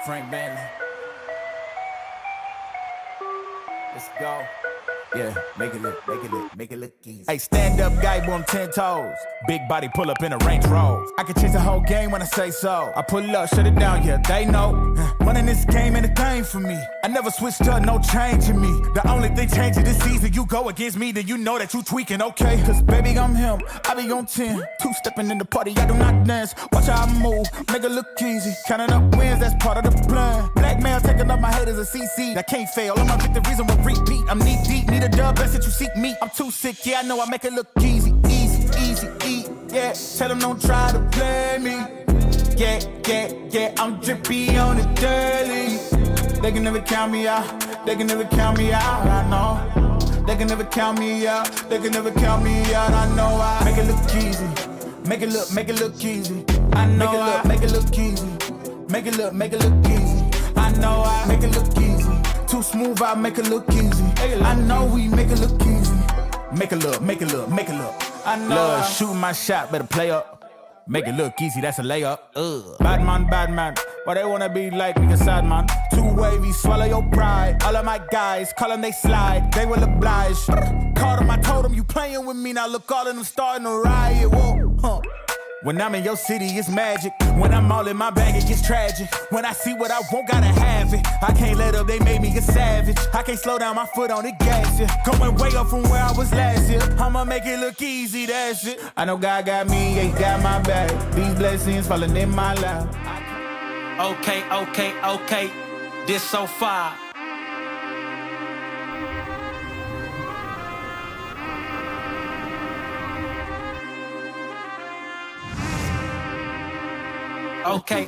Frank Banley. Let's go. Yeah, make it look easy. Hey, stand up guy, boom, 10 toes. Big body pull up in a Range Rover. I can change the whole game when I say so. I pull up, shut it down, yeah, they know. Running this game ain't a thing for me. I never switched up, no change in me. The only thing changing this season, you go against me, then you know that you tweaking, okay? Cause baby, I'm him, I be on 10. Two-stepping in the party, I do not dance. Watch how I move, make it look easy. Counting up wins, that's part of the plan. Blackmail, taking up my haters a CC. That can't fail, all my victories will repeat. I'm knee deep, need a dub, best that you seek me. I'm too sick, yeah, I know I make it look easy. Yeah, tell them don't try to play me. Yeah, I'm drippy on the daily. They can never count me out, I know. They can never count me out, I know. I make it look easy, make it look easy. I know, make it look easy, make it look easy. I know, I make it look easy. Too smooth, I make it look easy. I know we make it look easy. Make it look. I know. Love, shooting my shot, better play up. Make it look easy, that's a layup. Bad man. Why they wanna be like me, a sad man? Too wavy, swallow your pride. All of my guys, call them, they slide. They will oblige. Called them, I told them, you playing with me. Now look, all of them starting to riot. Whoa, huh. When I'm in your city, it's magic. When I'm all in my bag, it gets tragic. When I see what I want, gotta have it. I can't let up, they made me a savage. I can't slow down my foot on the gas, yeah. Going way up from where I was last year. I'ma make it look easy, that's it. I know God got me, ain't got my back. These blessings falling in my lap. Okay. This so far. Okay.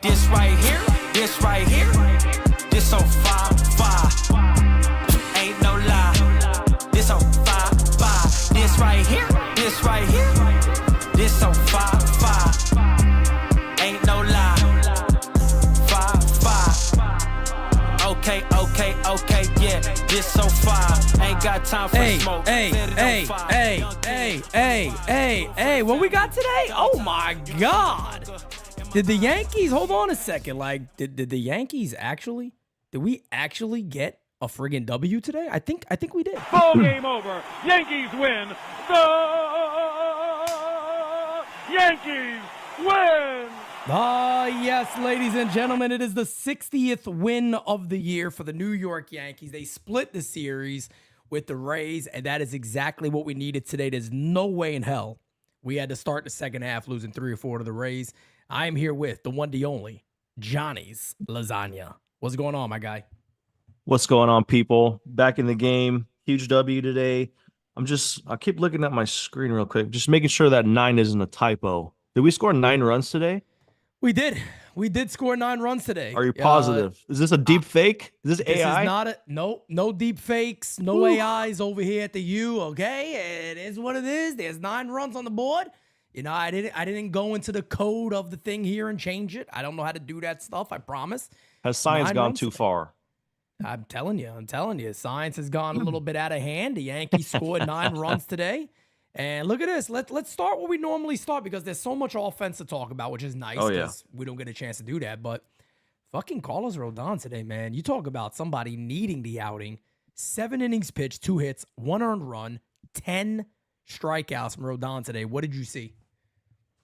This right here. This so far. Ain't no lie. This so far. This right here. This so far. Ain't no lie. Far. Okay, yeah. This so far. Ain't got time for smoke. Hey, what we got today? Oh my God. Did the Yankees, hold on a second, like, did the Yankees did we actually get a friggin' W today? I think we did. Ball game over. Yankees win. The Yankees win. Yes, ladies and gentlemen, it is the 60th win of the year for the New York Yankees. They split the series with the Rays, and that is exactly what we needed today. There's no way in hell we had to start the second half losing 3 or 4 to the Rays. I am here with the one, the only, Johnny's Lasagna. What's going on, my guy? What's going on, people? Back in the game. Huge W today. I keep looking at my screen real quick, just making sure that 9 isn't a typo. Did we score 9 runs today? We did. We did score 9 runs today. Are you positive? Is this a deep fake? Is this AI? This is not no deep fakes, no AIs over here at the U, okay? It is what it is. There's 9 runs on the board. You know, I didn't go into the code of the thing here and change it. I don't know how to do that stuff, I promise. Has science gone too far? I'm telling you. Science has gone a little bit out of hand. The Yankees scored 9 runs today. And look at this. Let's start where we normally start because there's so much offense to talk about, which is nice because we don't get a chance to do that. But fucking Carlos Rodon today, man. You talk about somebody needing the outing. 7 innings pitched, 2 hits, 1 earned run, 10 strikeouts from Rodon today. What did you see?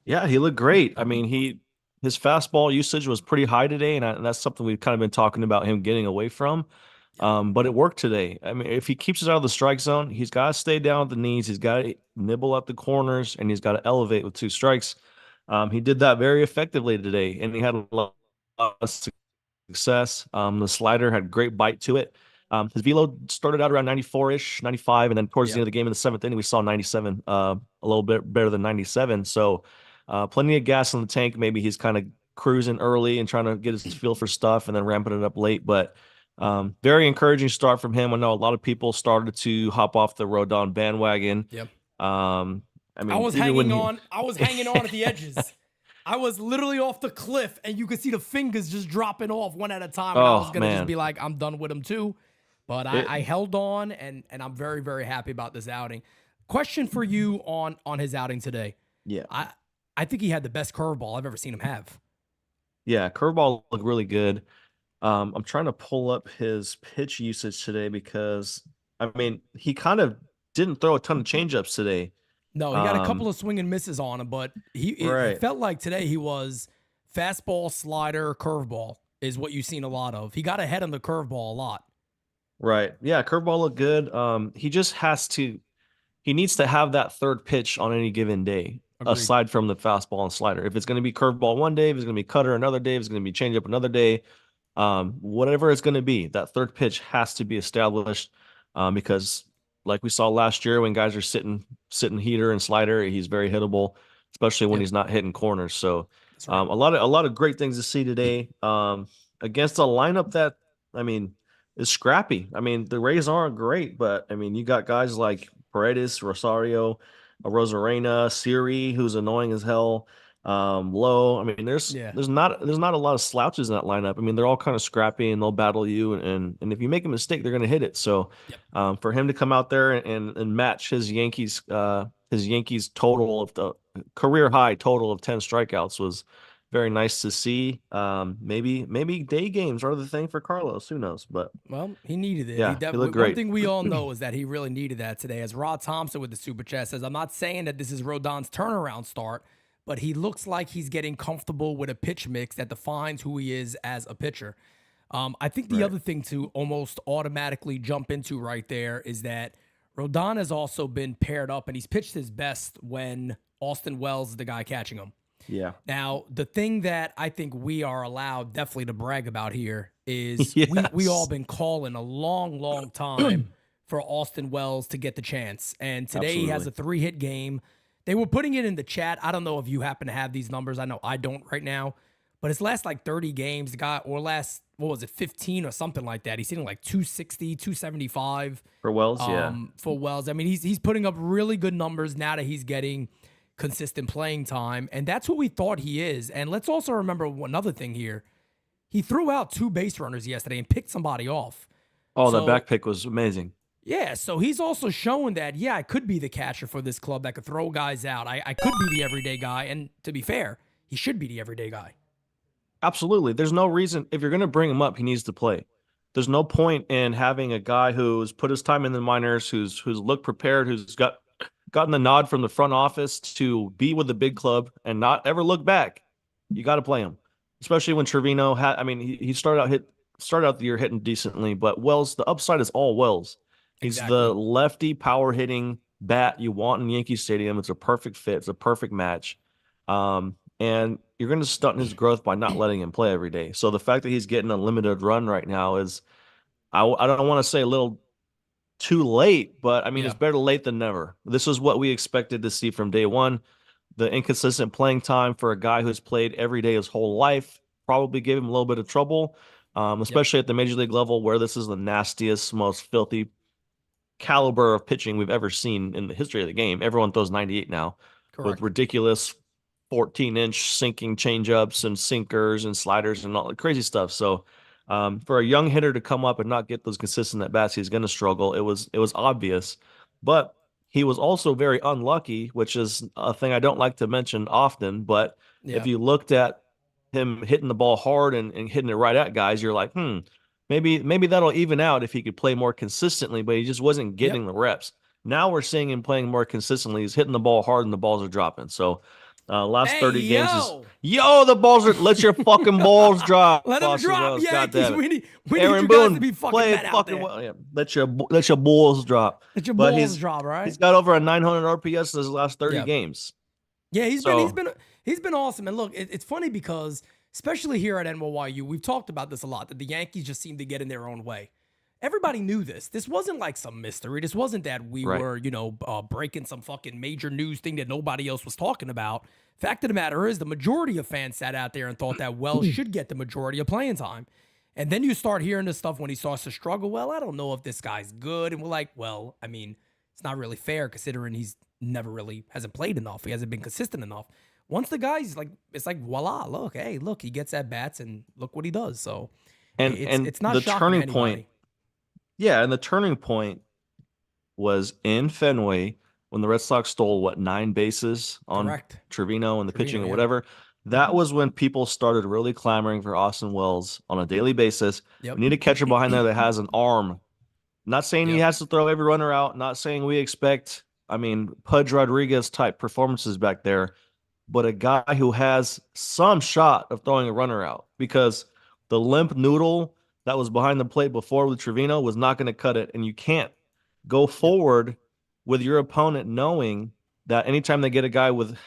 Yeah, he looked great. I mean, his fastball usage was pretty high today, and that's something we've kind of been talking about him getting away from. But it worked today. I mean, if he keeps us out of the strike zone, he's got to stay down at the knees. He's got to nibble at the corners, and he's got to elevate with 2 strikes. He did that very effectively today, and he had a lot of success. The slider had great bite to it. His velo started out around 94-ish, 95, and then towards the end of the game in the 7th inning, we saw 97, a little bit better than 97. So plenty of gas in the tank. Maybe he's kind of cruising early and trying to get his feel for stuff and then ramping it up late. But very encouraging start from him. I know a lot of people started to hop off the Rodon bandwagon. Yep. I mean, I was hanging on at the edges. I was literally off the cliff, and you could see the fingers just dropping off one at a time. And I was going to just be like, I'm done with him too. But I held on, and I'm very, very happy about this outing. Question for you on his outing today. Yeah. I think he had the best curveball I've ever seen him have. Yeah, curveball looked really good. I'm trying to pull up his pitch usage today because I mean he kind of didn't throw a ton of changeups today. No, he got a couple Um, of swing and misses on him, but it right, felt like today he was fastball, slider, curveball is what you've seen a lot of. He got ahead on the curveball a lot. right. Yeah, curveball looked good. He needs to have that third pitch on any given day, Agreed. aside from the fastball and slider. If it's going to be curveball one day, if it's going to be cutter another day, if it's going to be changeup another day, whatever it's going to be, that third pitch has to be established. Because like we saw last year when guys are sitting heater and slider, he's very hittable, especially when Yep, he's not hitting corners. So that's right. a lot of great things to see today. Against a lineup that I mean is scrappy. I mean the Rays aren't great, but I mean you got guys like Paredes, Rosario, Rosarena, Siri, who's annoying as hell. Low. I mean, Yeah. there's not a lot of slouches in that lineup. I mean, they're all kind of scrappy and they'll battle you, and if you make a mistake, they're gonna hit it. So, Yep. for him to come out there and match his Yankees total of the career high total of 10 strikeouts was very nice to see. Maybe day games are the thing for Carlos. Who knows? But Well, he needed it. yeah, he looked One great. thing we all know is that he really needed that today. As Rod Thompson with the super chat says, I'm not saying that this is Rodon's turnaround start, but he looks like he's getting comfortable with a pitch mix that defines who he is as a pitcher. I think the Right. other thing to almost automatically jump into right there is that Rodon has also been paired up and he's pitched his best when Austin Wells is the guy catching him. Yeah. Now, the thing that I think we are allowed definitely to brag about here is we all Yes. been calling a long, long time for Austin Wells to get the chance. And today he has Absolutely. a 3-hit game. They were putting it in the chat. I don't know if you happen to have these numbers. I know I don't right now. But his last like 30 games, the guy, or last, what was it, 15 or something like that. He's hitting like 260, 275 For Wells, yeah. for Wells. I mean, he's putting up really good numbers now that he's getting consistent playing time, and that's what we thought he is. And let's also remember another thing here. He threw out 2 base runners yesterday and picked somebody off. Oh, that So, back pick was amazing. yeah, so he's also showing that, yeah, I could be the catcher for this club that could throw guys out. I could be the everyday guy, and to be fair, he should be the everyday guy. Absolutely. There's no reason if you're going to bring him up, he needs to play. There's no point in having a guy who's put his time in the minors, who's looked prepared, who's gotten the nod from the front office to be with the big club and not ever look back. You got to play him, especially when Trevino had. I mean, he started out the year hitting decently, but Wells, the upside is all Wells. He's Exactly. the lefty power hitting bat you want in Yankee Stadium. It's a perfect fit. It's a perfect match. And you're going to stunt his growth by not letting him play every day. So the fact that he's getting a limited run right now is, I don't want to say a little too late, but I mean, Yeah. it's better late than never. This is what we expected to see from day one. The inconsistent playing time for a guy who's played every day his whole life probably gave him a little bit of trouble, Yep. especially at the major league level where this is the nastiest, most filthy caliber of pitching we've ever seen in the history of the game. Everyone throws 98 now with Correct. ridiculous 14-inch sinking changeups and sinkers and sliders and all the crazy stuff. So for a young hitter to come up and not get those consistent at bats, he's going to struggle. It was obvious, but he was also very unlucky, which is a thing I don't like to mention often. But Yeah. if you looked at him hitting the ball hard and hitting it right at guys, you're like, maybe that'll even out if he could play more consistently. But he just wasn't Yep. getting the reps. Now we're seeing him playing more consistently. He's hitting the ball hard and the balls are dropping. So last Hey, 30 games is yo. the balls are let your fucking balls drop. Let him Austin drop, Wells. God Yankees. damn it. We need Aaron you guys Boone, to be fucking play men out fucking there. well. Yeah. Let your balls drop. Let your But balls drop, right? he's got over a 900 RPS in his last 30 Yeah. games. Yeah, So he's been awesome. And look, it's funny because especially here at NYU, we've talked about this a lot, that the Yankees just seem to get in their own way. Everybody knew this. This wasn't like some mystery. This wasn't that we Right. were, breaking some fucking major news thing that nobody else was talking about. Fact of the matter is, the majority of fans sat out there and thought that Wells should get the majority of playing time. And then you start hearing this stuff when he starts to struggle. Well, I don't know if this guy's good. And we're like, well, I mean, it's not really fair considering he's never really hasn't played enough. He hasn't been consistent enough. Once the guy's like, it's like, voila, look, he gets at bats and look what he does. So and it's not the shocking to turning anybody. point, yeah, and the turning point was in Fenway when the Red Sox stole 9 bases on Correct. Trevino and the pitching Trevino, or yeah. whatever. that was when people started really clamoring for Austin Wells on a daily basis. Yep. We need a catcher behind there that has an arm. Not saying he has to throw every runner out. Not saying we expect, Pudge Rodriguez type performances back there, but a guy who has some shot of throwing a runner out, because the limp noodle that was behind the plate before with Trevino was not going to cut it. And you can't go forward with your opponent knowing that anytime they get a guy with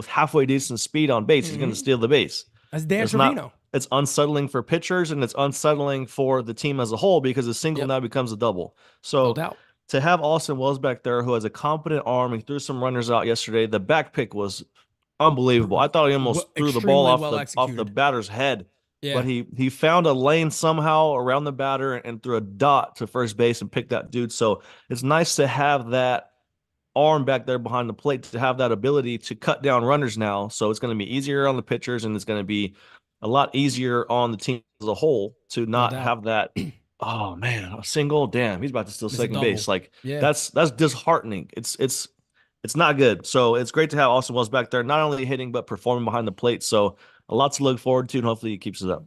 halfway decent speed on base, he's going to steal the base. That's Dan Trevino. It's unsettling for pitchers, and it's unsettling for the team as a whole, because a single now becomes a double. So No doubt. to have Austin Wells back there, who has a competent arm, he threw some runners out yesterday. The back pick was unbelievable. I thought he almost threw the ball off the batter's head. Yeah. But he found a lane somehow around the batter and threw a dot to first base and picked that dude. So it's nice to have that arm back there behind the plate, to have that ability to cut down runners now. So it's going to be easier on the pitchers, and it's going to be a lot easier on the team as a whole to not have that. Oh man, a single. Damn, he's about to steal second base. Like that's disheartening. It's not good. So it's great to have Austin Wells back there, not only hitting but performing behind the plate. So a lot to look forward to, and hopefully he keeps it up.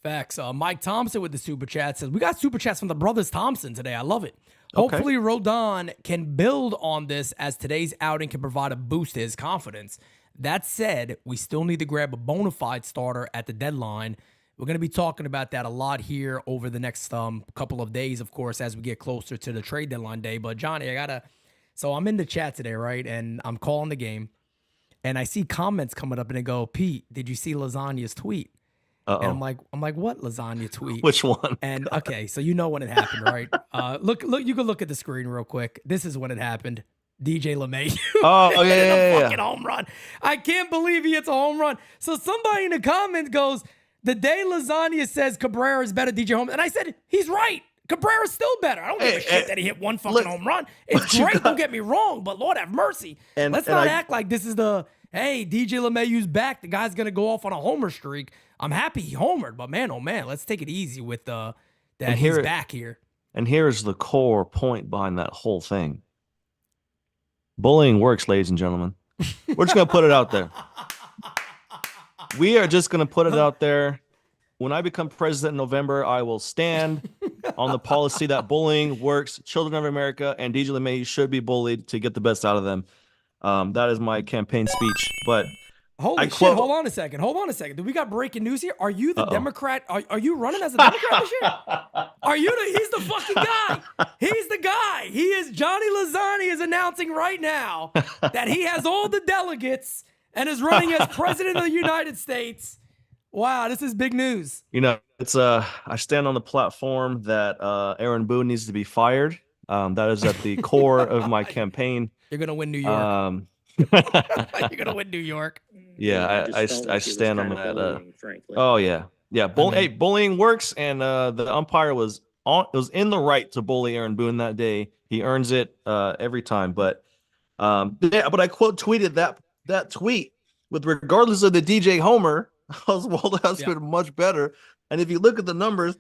Facts. Mike Thompson with the super chat says, we got super chats from the brothers Thompson today. I love it. Hopefully Rodon can build on this, as today's outing can provide a boost to his confidence. That said, we still need to grab a bona fide starter at the deadline. We're going to be talking about that a lot here over the next couple of days, of course, as we get closer to the trade deadline day. But Johnny, so I'm in the chat today, right? And I'm calling the game, and I see comments coming up, and they go, Pete, did you see Lasagna's tweet? Uh-oh. And I'm like, what lasagna tweet? Which one? And okay, so you know when it happened, right? Look, you can look at the screen real quick. This is when it happened. DJ LeMahieu. Oh, yeah. Fucking home run. I can't believe he hits a home run. So somebody in the comments goes, the day Lasagna says Cabrera is better, DJ home. And I said, he's right. Cabrera's still better. I don't give a shit that he hit one fucking home run. It's great, don't get me wrong, but Lord have mercy. Let's not act like this is hey, DJ LeMahieu's back. The guy's going to go off on a homer streak. I'm happy he homered, but man, oh man, let's take it easy with that he's back here. And here's the core point behind that whole thing. Bullying works, ladies and gentlemen. We're just going to put it out there. We are just going to put it out there. When I become president in November, I will stand on the policy that bullying works. Children of America and DJ LeMahieu should be bullied to get the best out of them. That is my campaign speech. But holy shit, hold on a second. Do we got breaking news here? Are you the Democrat? Are you running as a Democrat this year? He's the fucking guy. He's the guy. He is. Johnny Lasagna is announcing right now that he has all the delegates and is running as president of the United States. Wow, this is big news. It's I stand on the platform that Aaron Boone needs to be fired. That is at the core of my campaign. You're gonna win New York. You're gonna win New York. Yeah, I stand on that. Bullying, oh yeah. Bullying works, and the umpire was in the right to bully Aaron Boone that day. He earns it every time. But but I quote tweeted that tweet with, regardless of the DJ homer, Oswaldo has been much better. And if you look at the numbers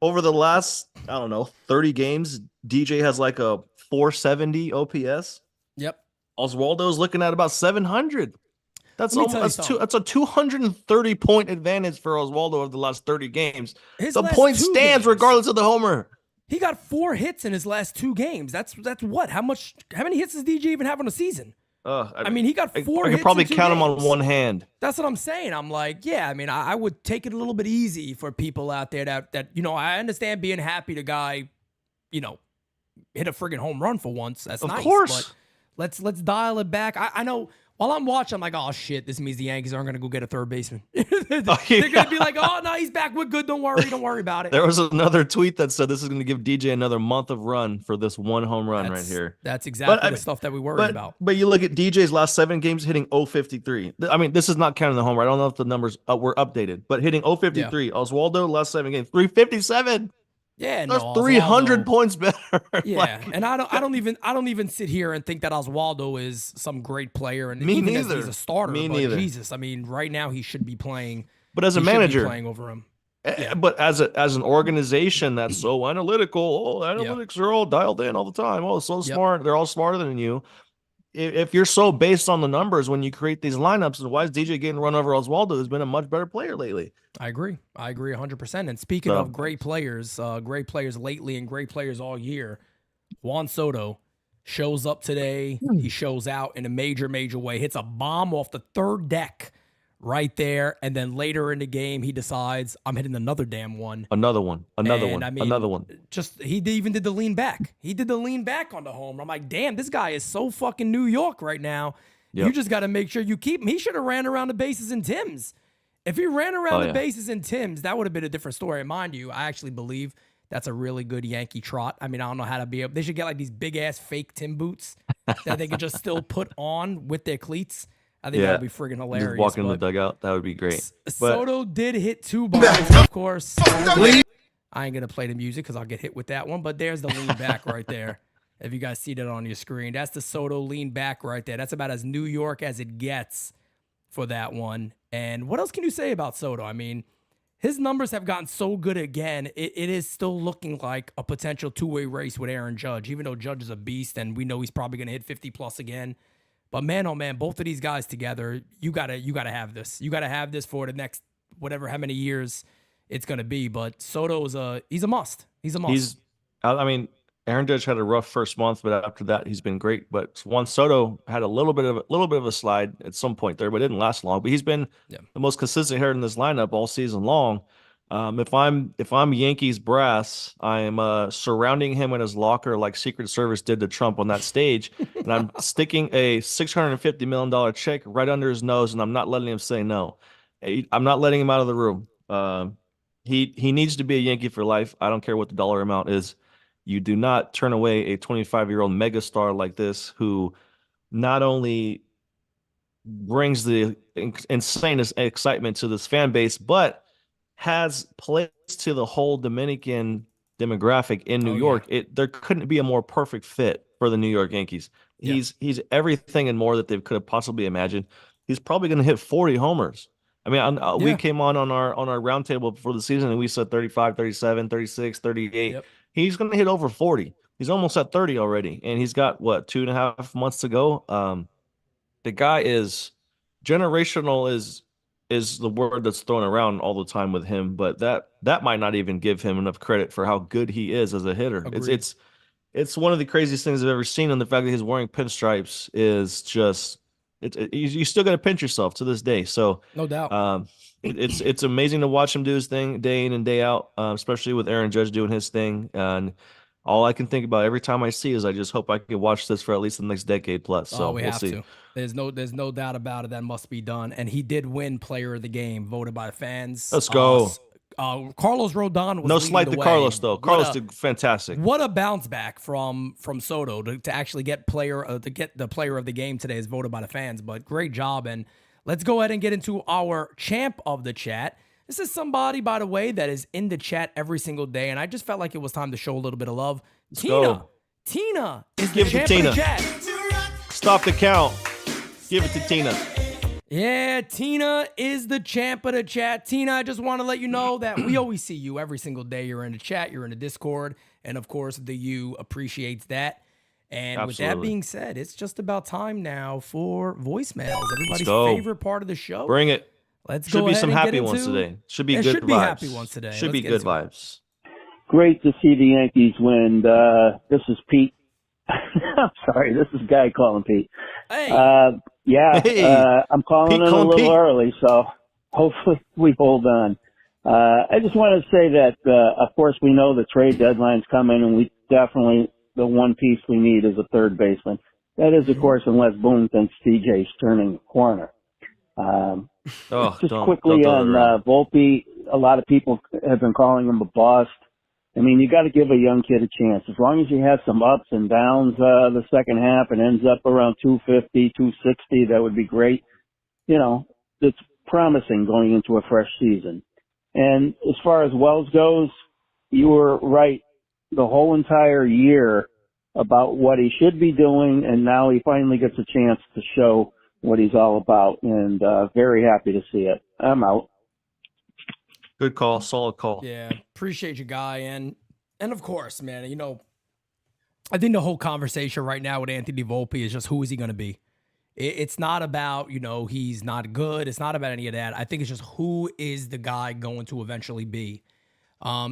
over the last 30 games, DJ has like a 470 OPS. Yep. Oswaldo's looking at about 700. That's a 230 point advantage for Oswaldo over the last 30 games. The point stands regardless of the homer. He got 4 hits in his last 2 games. That's what? How many hits does DJ even have on a season? He got 4 hits. I could probably count them on one hand. That's what I'm saying. I'm like, I would take it a little bit easy for people out there that I understand being happy the guy, hit a friggin' home run for once. That's nice. Of course. But let's dial it back. I know while I'm watching, I'm like, oh shit, this means the Yankees aren't gonna go get a third baseman. They're gonna be like, oh no, he's back. We're good. Don't worry about it. There was another tweet that said this is gonna give DJ another month of run for this one home run right here. That's exactly the stuff that we worried about. But you look at DJ's last 7 games hitting 053. This is not counting the homer. I don't know if the numbers were updated, but hitting 053. Yeah. Oswaldo last 7 games 357. Yeah, that's 300 points better. Yeah, and I don't even sit here and think that Oswaldo is some great player, and even as he's a starter. Me neither. Jesus, right now he should be playing. But as a manager, playing over him. Yeah. But as an organization that's so analytical, analytics are all dialed in all the time. Oh, so smart. They're all smarter than you. if you're so based on the numbers when you create these lineups, why is DJ getting run over Oswaldo, who's been a much better player lately? I agree 100%. And speaking of great players lately and great players all year, Juan Soto shows up today. He shows out in a major way, hits a bomb off the third deck right there. And then later in the game, he decides, I'm hitting another damn one. Another one. Just, he even did the lean back. He did the lean back on the home. I'm like, damn, this guy is so fucking New York right now. Yep. You just got to make sure you keep him. He should have ran around the bases in Tim's. If he ran around the bases in Tim's, that would have been a different story. And mind you, I actually believe that's a really good Yankee trot. I mean, I don't know how to be able. They should get like these big ass fake Tim boots that they could just still put on with their cleats. I think that would be friggin' hilarious. Just walking in the dugout, that would be great. Soto did hit 2 bombs, of course. I ain't gonna play the music because I'll get hit with that one. But there's the lean back right there. If you guys see that on your screen, that's the Soto lean back right there. That's about as New York as it gets for that one. And what else can you say about Soto? I mean, his numbers have gotten so good again. It is still looking like a potential two-way race with Aaron Judge, even though Judge is a beast and we know he's probably going to hit 50 plus again. But man, oh man, both of these guys together, you gotta have this. You gotta have this for the next how many years it's gonna be. But Soto's he's a must. He's a must. I mean, Aaron Judge had a rough first month, but after that, he's been great. But Juan Soto had a little bit of a slide at some point there, but it didn't last long. But he's been the most consistent hitter in this lineup all season long. If I'm Yankees brass, I'm surrounding him in his locker like Secret Service did to Trump on that stage, and I'm sticking a $650 million check right under his nose, and I'm not letting him say no. I'm not letting him out of the room. He needs to be a Yankee for life. I don't care what the dollar amount is. You do not turn away a 25-year-old megastar like this, who not only brings the insane excitement to this fan base, but has plays to the whole Dominican demographic in New York. There couldn't be a more perfect fit for the New York Yankees. He's everything and more that they could have possibly imagined. He's probably going to hit 40 homers. I mean, we came on our roundtable before the season and we said 35, 37, 36, 38. Yep. He's going to hit over 40. He's almost at 30 already, and he's got 2.5 months to go. The guy is generational. Is the word that's thrown around all the time with him, but that might not even give him enough credit for how good he is as a hitter. Agreed. It's one of the craziest things I've ever seen, and the fact that he's wearing pinstripes is just you still got to pinch yourself to this day. So no doubt, it's amazing to watch him do his thing day in and day out, especially with Aaron Judge doing his thing. And all I can think about every time I see is I just hope I can watch this for at least the next decade plus. So we we'll have see. To. There's no doubt about it. That must be done. And he did win Player of the Game, voted by the fans. Let's go. Carlos Rodon was no slight to Carlos though. Carlos did fantastic. What a bounce back from Soto to actually get the Player of the Game today is voted by the fans. But great job. And let's go ahead and get into our champ of the chat. This is somebody, by the way, that is in the chat every single day, and I just felt like it was time to show a little bit of love. Tina is the champ of the chat. Stop the count. Give it to Tina. Yeah, Tina is the champ of the chat. Tina, I just want to let you know that we always see you every single day. You're in the chat, you're in the Discord, and of course, the U appreciates that. And with that being said, it's just about time now for voicemails. Everybody's favorite part of the show. Bring it. Let's go. Should be some happy ones today. Should be good vibes. Happy ones today. Should be good vibes. Great to see the Yankees win. This is Pete. I'm sorry, this is Guy calling Pete. Hey. I'm calling Pete in a little early, so hopefully we hold on. I just want to say that, of course, we know the trade deadline's coming, and we definitely, the one piece we need is a third baseman. That is, of course, unless Boone thinks TJ's turning the corner. Just quickly on Volpe, a lot of people have been calling him a bust. I mean, you got to give a young kid a chance. As long as he has some ups and downs the second half and ends up around 250, 260, that would be great. You know, it's promising going into a fresh season. And as far as Wells goes, you were right the whole entire year about what he should be doing, and now he finally gets a chance to show what he's all about, and very happy to see it. I'm out. Good call. Solid call. Yeah, appreciate you, Guy. And of course, man, you know, I think the whole conversation right now with Anthony Volpe is just who is he going to be? It's not about, he's not good. It's not about any of that. I think it's just who is the guy going to eventually be?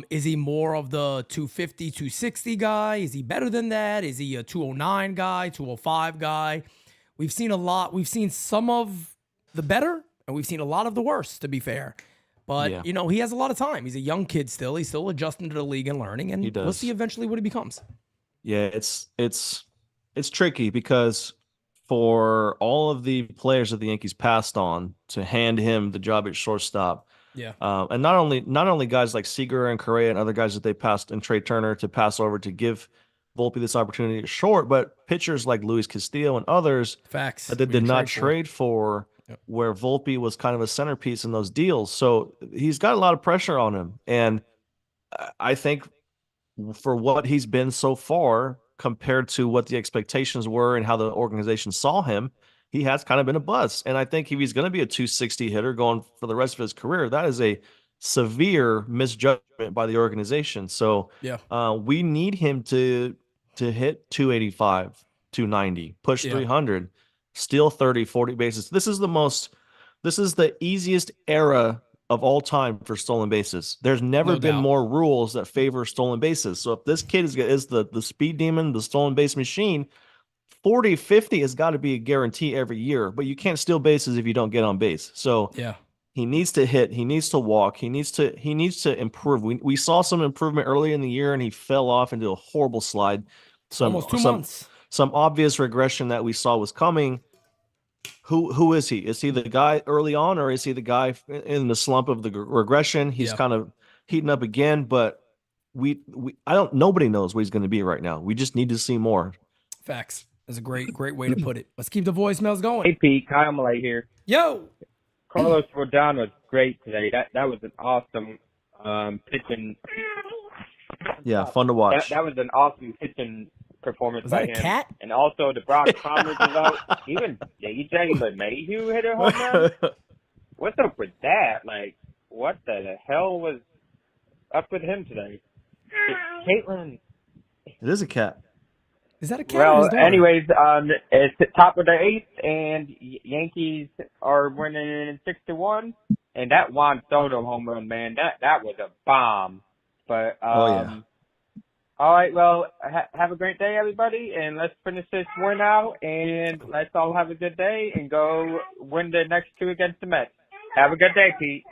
Is he more of the 250, 260 guy? Is he better than that? Is he a 209 guy, 205 guy? We've seen a lot. We've seen some of the better, and we've seen a lot of the worst, to be fair. But, he has a lot of time. He's a young kid still. He's still adjusting to the league and learning, and we'll see eventually what he becomes. Yeah, it's tricky because for all of the players that the Yankees passed on to hand him the job at shortstop, and not only guys like Seager and Correa and other guys that they passed, and Trey Turner to pass over to give Volpe this opportunity at short, but pitchers like Luis Castillo and others that they did not trade for, where Volpe was kind of a centerpiece in those deals. So he's got a lot of pressure on him, and I think for what he's been so far compared to what the expectations were and how the organization saw him, he has kind of been a bust. And I think if he's going to be a 260 hitter going for the rest of his career, that is a severe misjudgment by the organization. So we need him to hit 285, 290, push 300, steal 30, 40 bases. This is the easiest era of all time for stolen bases. There's never been more rules that favor stolen bases. So if this kid is the speed demon, the stolen base machine, 40, 50 has got to be a guarantee every year, but you can't steal bases if you don't get on base. So he needs to hit, he needs to walk, he needs to improve. We saw some improvement early in the year, and he fell off into a horrible slide. Almost 2 months. Some obvious regression that we saw was coming. Who is he? Is he the guy early on, or is he the guy in the slump of the regression? He's kind of heating up again, but nobody knows what he's going to be right now. We just need to see more. Facts. That's a great way to put it. Let's keep the voicemails going. Hey, Pete, Kyle Malay here. Yo! Carlos Rodon was great today. That was an awesome pitching. Yeah, fun to watch. That was an awesome pitching performance. Was that by a him. cat? And also the Brock Palmer is out. Even DJ LeMahieu hit a home run. What's up with that? Like, what the hell was up with him today? Caitlin. It is a cat. Is that a cat? Well, anyways, it's the top of the 8th, and Yankees are winning 6-1. And that Juan Soto home run, man, that was a bomb. But all right, well, have a great day, everybody, and let's finish this win out, and let's all have a good day and go win the next 2 against the Mets. Have a good day, Pete.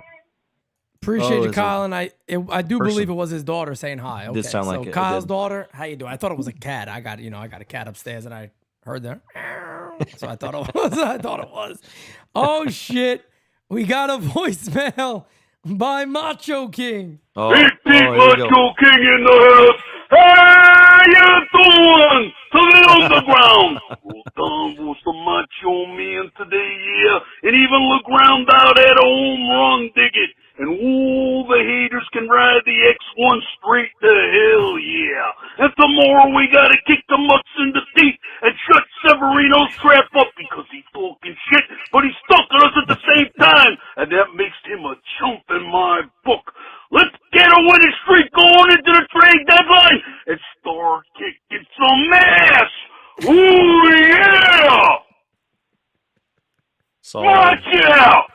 Appreciate you, Kyle, and I do believe it was his daughter saying hi. Okay, did sound like it. Kyle's daughter, how you doing? I thought it was a cat. I got a cat upstairs, and I heard that, so I thought it was. Oh shit, we got a voicemail by Macho King. Big Macho King in the house. How you doing? To the underground. Rodon was the Macho Man today, and even LeGround out at a home run, dig it. And all the haters can ride the X1 straight to hell, yeah. And tomorrow we gotta kick the mutts in the teeth and shut Severino's crap up because he's talking shit, but he's stalking us at the same time, and that makes him a chump in my book. Let's get a winning streak going into the trade deadline and start kicking some ass. Ooh, yeah! Watch out!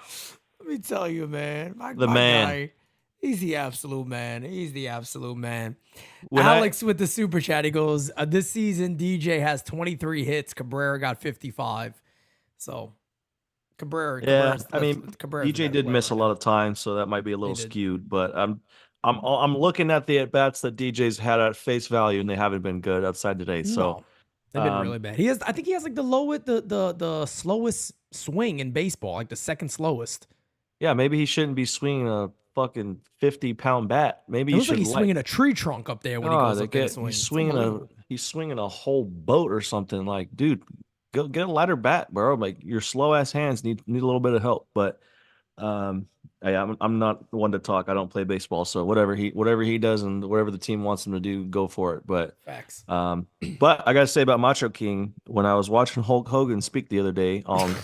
Let me tell you, man. My man. guy, he's the absolute man. Alex with the super chat, he goes, this season, DJ has 23 hits. Cabrera got 55. So, Cabrera. DJ did miss a lot of time, so that might be a little skewed. But I'm looking at the at bats that DJ's had at face value, and they haven't been good outside today. So they've been really bad. I think he has like the slowest swing in baseball, like the second slowest. Yeah, maybe he shouldn't be swinging a fucking 50-pound bat. Maybe he should he's swinging a tree trunk up there when he goes up there to swing. He's swinging a whole boat or something. Like, dude, go get a lighter bat, bro. Like, your slow ass hands need a little bit of help. But I'm not one to talk. I don't play baseball, so whatever he does and whatever the team wants him to do, go for it. But facts. But I gotta say about Macho King, when I was watching Hulk Hogan speak the other day on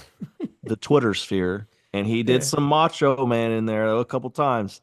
the Twitter sphere, and he did some Macho Man in there a couple times,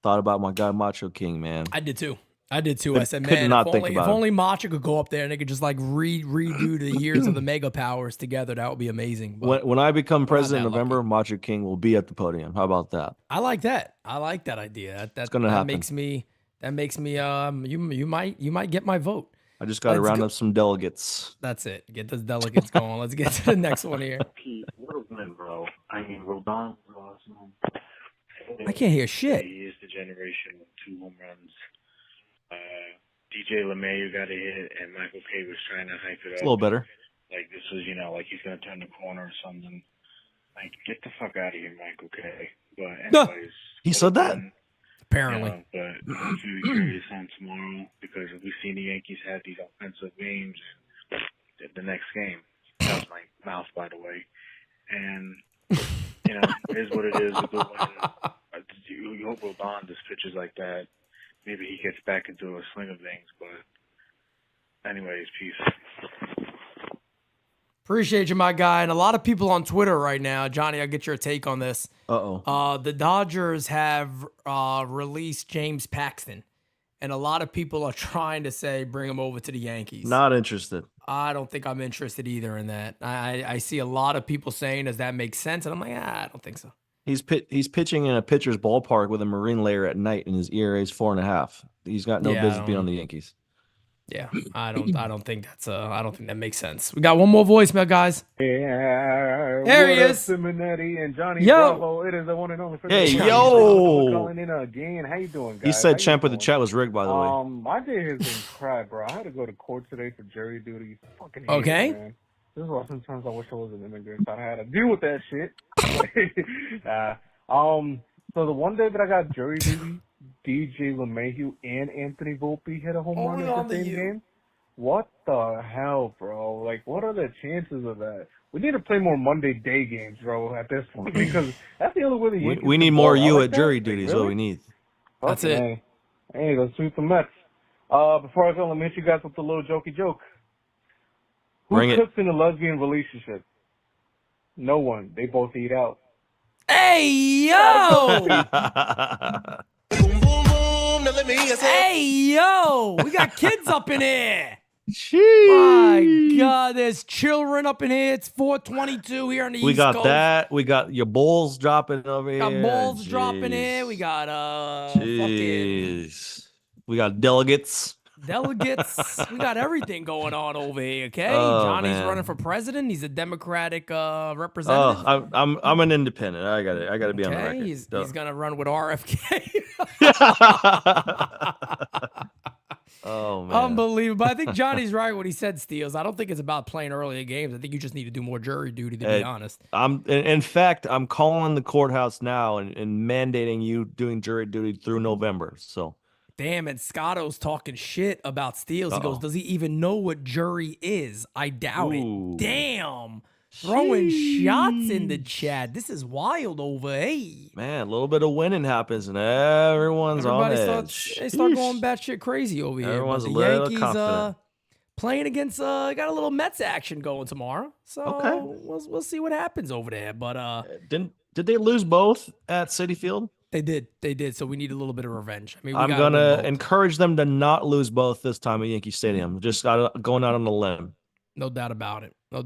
thought about my guy Macho King, man. I did too. I did too. I said, could man, not if think only, about if him. only Macha could go up there and they could just like redo the years of the Mega Powers together, that would be amazing. But When I become we're not president in that lucky. November, Macho King will be at the podium. How about that? I like that. I like that idea. That gonna happen. makes me. You might get my vote. I just got to Let's round go. up some delegates. That's it. Get those delegates going. Let's get to the next one here. Pete, what a win, bro. I mean, Rodon was awesome. I can't hear shit. He is the generation with 2 home runs. DJ LeMahieu got a hit, and Michael K was trying to hype it up. It's a little better. Like this was, like he's gonna turn the corner or something. Like, get the fuck out of here, Michael K. But anyways, He said that? Apparently. But I'm really curious on tomorrow because we've seen the Yankees have these offensive games. The next game, that was my mouth, by the way, and it is what it is. With the win. You hope Rodon just pitches like that. Maybe he gets back into a swing of things. But anyways, peace. Appreciate you, my guy. And a lot of people on Twitter right now, Johnny, I'll get your take on this. The Dodgers have released James Paxton, and a lot of people are trying to say bring him over to the Yankees. Not interested. I don't think I'm interested either in that. I see a lot of people saying, does that make sense? And I'm like, I don't think so. He's pitching in a pitcher's ballpark with a marine layer at night, and his ERA is 4.5. He's got no business being on the Yankees. Yeah, I don't think that makes sense. We got one more voicemail, guys. Yeah, there he is. Cincinnati and Johnny Yo. Bravo. It is the one and only. Hey, yo. Calling in again. How you doing, guys? He said champ of the chat was rigged, by the way. My day has been crap, bro. I had to go to court today for jury duty. Fucking hate Okay. it, man. This is why sometimes I wish I was an immigrant. I had to deal with that shit. So the one day that I got jury duty, DJ LeMahieu and Anthony Volpe hit a home run in the same game. What the hell, bro? Like, what are the chances of that? We need to play more Monday day games, bro, at this point, because that's the only way the Yankees We need can more ball. you I like at that. jury duty is Really? what we need. That's it. Hey, let's sweep the Mets. Before I go, let me hit you guys with a little jokey joke. Who Bring it. cooks in a lesbian relationship? No one. They both eat out. Hey, yo! Hey, yo! We got kids up in here. My God, there's children up in here. It's 4:22 here on the We East got Coast. that. We got your balls dropping over here. Got balls dropping in. We got fucking Jeez. We got delegates. delegates. We got everything going on over here. Okay, Oh, Johnny's man. running for president. He's a Democratic representative. Oh, I'm an independent. I got to be on the record. He's gonna run with RFK. Oh man. Unbelievable. I think Johnny's right when he said, Steels. I don't think it's about playing earlier games. I think you just need to do more jury duty, to be honest. In fact, I'm calling the courthouse now and mandating you doing jury duty through November. So Damn, and Scotto's talking shit about Steels. He goes, does he even know what jury is? I doubt Ooh. it. Damn. Throwing shots in the chat. This is wild over. Hey. man, a little bit of winning happens and everyone's on edge. They start going batshit crazy over here. Everyone's But a the little Yankees confident. playing against got a little Mets action going tomorrow. So Okay. we'll see what happens over there. But Did they lose both at Citi Field? They did. So we need a little bit of revenge. I mean, we I'm gotta win gonna both. encourage them to not lose both this time at Yankee Stadium. Just going out on a limb. No doubt about it. All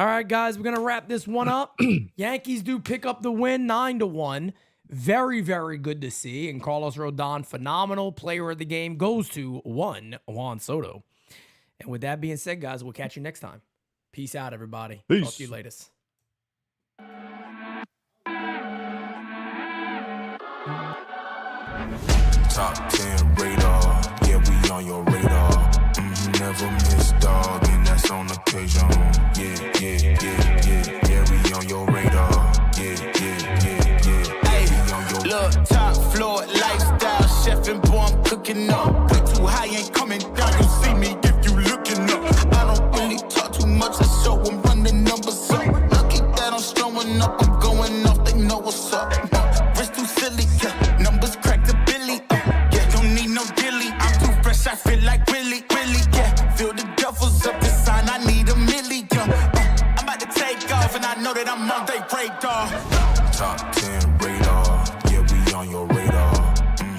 right, guys, we're gonna wrap this one up. Yankees do pick up the win, 9-1. Very, very good to see. And Carlos Rodon, phenomenal player of the game, goes to Juan Soto. And with that being said, guys, we'll catch you next time. Peace out, everybody. Peace. Talk to you later. Top 10 radar, yeah, we on your radar. Never miss, dog, and that's on occasion. Yeah, we on your radar. Yeah. Hey, We on your look, top floor lifestyle, chef and boy, I'm cooking up. Way too high, ain't coming down. You see me if you looking up. I don't really talk too much, I show I'm running numbers up. Lucky that I'm strolling up, I'm going off, they know what's up. Wrist too silly, yeah. Numbers crack the billy, yeah. Don't need no dilly, I'm too fresh, I feel like really, yeah. Feel the duffels up the sign, I need a million. I'm about to take off, and I know that I'm on they radar. top 10 radar, yeah, we on your radar.